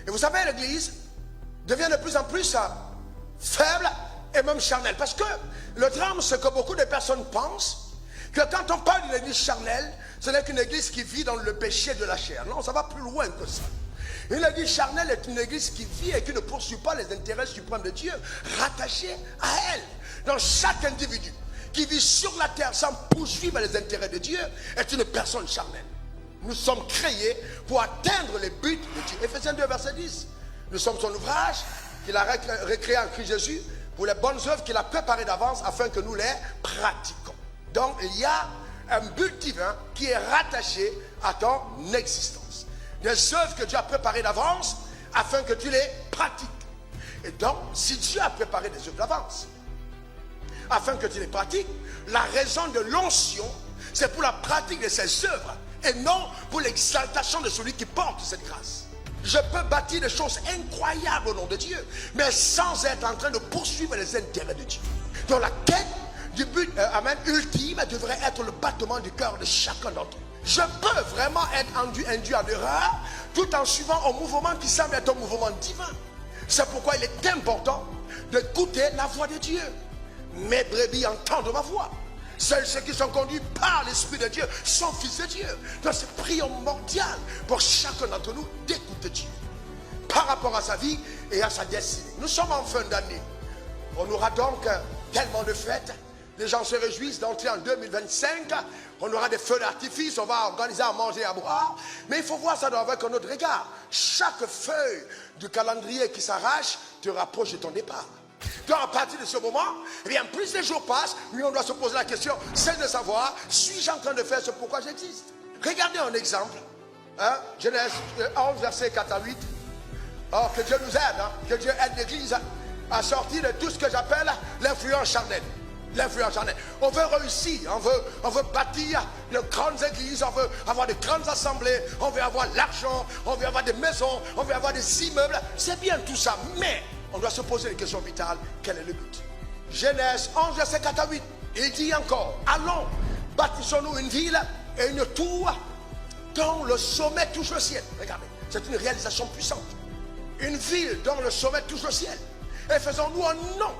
Et vous savez, l'église devient de plus en plus faible et même charnelle. Parce que le drame, c'est que beaucoup de personnes pensent que quand on parle d'une église charnelle, ce n'est qu'une église qui vit dans le péché de la chair. Non, ça va plus loin que ça. Une église charnelle est une église qui vit et qui ne poursuit pas les intérêts suprêmes de Dieu, rattachés à elle. Donc chaque individu qui vit sur la terre sans poursuivre les intérêts de Dieu est une personne charnelle. Nous sommes créés pour atteindre les buts de Dieu. Éphésiens 2, verset 10. Nous sommes son ouvrage qu'il a recréé en Christ Jésus pour les bonnes œuvres qu'il a préparées d'avance afin que nous les pratiquions. Donc il y a un but divin qui est rattaché à ton existence. Des œuvres que Dieu a préparées d'avance afin que tu les pratiques. Et donc, si Dieu a préparé des œuvres d'avance afin que tu les pratiques, la raison de l'onction, c'est pour la pratique de ces œuvres et non pour l'exaltation de celui qui porte cette grâce. Je peux bâtir des choses incroyables au nom de Dieu, mais sans être en train de poursuivre les intérêts de Dieu. Donc la quête du but ultime devrait être le battement du cœur de chacun d'entre nous. Je peux vraiment être induit en erreur tout en suivant un mouvement qui semble être un mouvement divin. C'est pourquoi il est important d'écouter la voix de Dieu. Mes brebis entendent ma voix. Seuls ceux qui sont conduits par l'Esprit de Dieu sont fils de Dieu. Donc c'est primordial pour chacun d'entre nous d'écouter Dieu par rapport à sa vie et à sa destinée. Nous sommes en fin d'année. On aura donc tellement de fêtes. Les gens se réjouissent d'entrer en 2025. On aura des feux d'artifice, on va organiser à manger et à boire. Mais il faut voir ça avec un autre regard. Chaque feuille du calendrier qui s'arrache te rapproche de ton départ. Donc à partir de ce moment, eh bien, plus les jours passent, lui on doit se poser la question, c'est de savoir, suis-je en train de faire ce pourquoi j'existe? Regardez un exemple. Genèse 11, verset 4 à 8. Oh, que Dieu nous aide, que Dieu aide l'Église à sortir de tout ce que j'appelle l'influence charnelle. L'influence charnelle. On veut réussir, on veut bâtir de grandes églises, on veut avoir de grandes assemblées, on veut avoir l'argent, on veut avoir des maisons, on veut avoir des immeubles. C'est bien tout ça, mais on doit se poser les questions vitales. Quel est le but? Genèse 11, verset 4 à 8. Il dit encore, allons, bâtissons-nous une ville et une tour dont le sommet touche le ciel. Regardez, c'est une réalisation puissante. Une ville dont le sommet touche le ciel. Et faisons-nous un nom.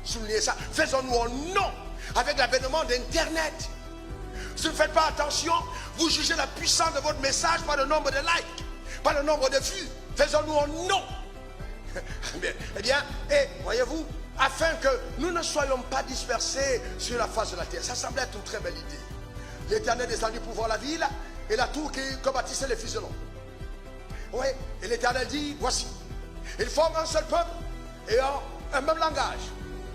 Soulignez ça. Faisons-nous un nom avec l'avènement d'Internet. Si vous ne faites pas attention, vous jugez la puissance de votre message par le nombre de likes, par le nombre de vues. Faisons-nous un nom. Eh bien, voyez-vous, afin que nous ne soyons pas dispersés sur la face de la terre. Ça semble être une très belle idée. L'Éternel est descendu pour voir la ville et la tour que bâtissaient les fils de l'homme. Oui, et l'Éternel dit, voici, ils forment un seul peuple et ont un même langage.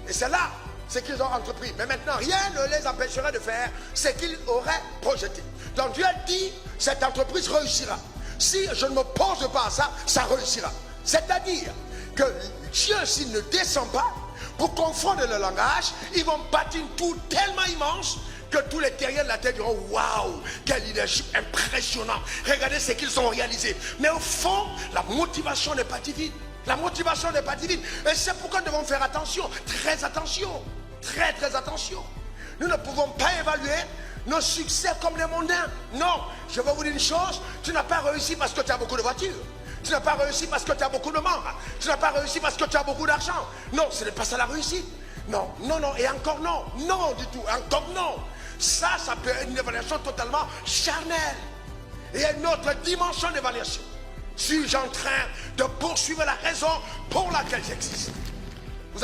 Et c'est là ce qu'ils ont entrepris. Mais maintenant, rien ne les empêcherait de faire ce qu'ils auraient projeté. Donc Dieu a dit, cette entreprise réussira. Si je ne m'oppose pas à ça, ça réussira. C'est-à-dire que Dieu, s'il ne descend pas pour confondre le langage, ils vont bâtir une tour tellement immense que tous les terriens de la terre diront, waouh, quel leadership impressionnant. Regardez ce qu'ils ont réalisé. Mais au fond, la motivation n'est pas divine. La motivation n'est pas divine. Et c'est pourquoi nous devons faire attention. Très attention. Très attention. Nous ne pouvons pas évaluer nos succès comme les mondains. Non. Je vais vous dire une chose. Tu n'as pas réussi parce que tu as beaucoup de voitures. Tu n'as pas réussi parce que tu as beaucoup de membres. Tu n'as pas réussi parce que tu as beaucoup d'argent. Non, ce n'est pas ça la réussite. Non. Et encore non. Non du tout. Encore non. Ça peut être une évaluation totalement charnelle. Et il y a une autre dimension d'évaluation. Suis-je en train de poursuivre la raison pour laquelle j'existe? Vous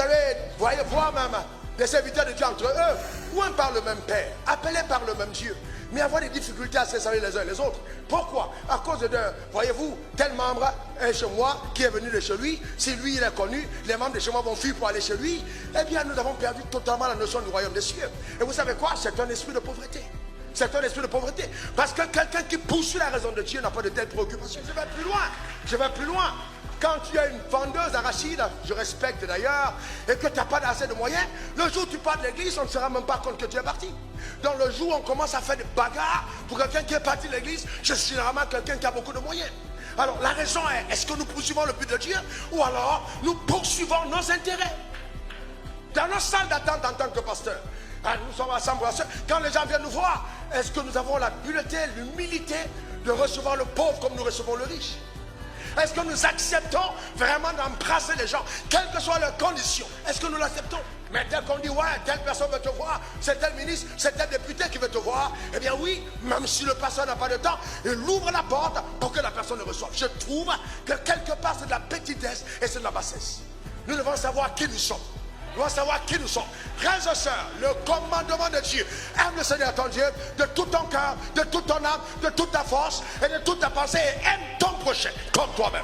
voyez voir même des serviteurs de Dieu entre eux, ou un par le même Père, appelés par le même Dieu, mais avoir des difficultés à se saluer les uns les autres. Pourquoi? À cause de, voyez-vous, tel membre est chez moi qui est venu de chez lui. Si lui il est connu, les membres de chez moi vont fuir pour aller chez lui. Eh bien, nous avons perdu totalement la notion du royaume des cieux. Et vous savez quoi? C'est un esprit de pauvreté. C'est un esprit de pauvreté. Parce que quelqu'un qui poursuit la raison de Dieu n'a pas de telle préoccupation. Je vais plus loin. Quand tu as une vendeuse d'arachides, je respecte d'ailleurs, et que tu n'as pas assez de moyens, le jour où tu pars de l'église, on ne se rend même pas compte que tu es parti. Donc le jour où on commence à faire des bagarres pour quelqu'un qui est parti de l'église, c'est généralement quelqu'un qui a beaucoup de moyens. Alors la raison est-ce que nous poursuivons le but de Dieu ou alors nous poursuivons nos intérêts? Dans nos salles d'attente en tant que pasteur, nous sommes ensemble, quand les gens viennent nous voir, est-ce que nous avons l'habileté, l'humilité de recevoir le pauvre comme nous recevons le riche? Est-ce que nous acceptons vraiment d'embrasser les gens, quelles que soient leurs conditions? Est-ce que nous l'acceptons? Mais dès qu'on dit, ouais, telle personne veut te voir, c'est tel ministre, c'est tel député qui veut te voir, eh bien oui, même si le pasteur n'a pas de temps, il ouvre la porte pour que la personne le reçoive. Je trouve que quelque part c'est de la petitesse et c'est de la bassesse. Nous devons savoir qui nous sommes. Nous devons savoir qui nous sommes. Frères et sœurs, le commandement de Dieu: aime le Seigneur ton Dieu de tout ton cœur, de toute ton âme, de toute ta force et de toute ta pensée, et aime ton prochain comme toi-même.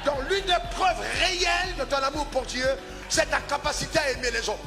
Donc l'une des preuves réelles de ton amour pour Dieu, c'est ta capacité à aimer les autres.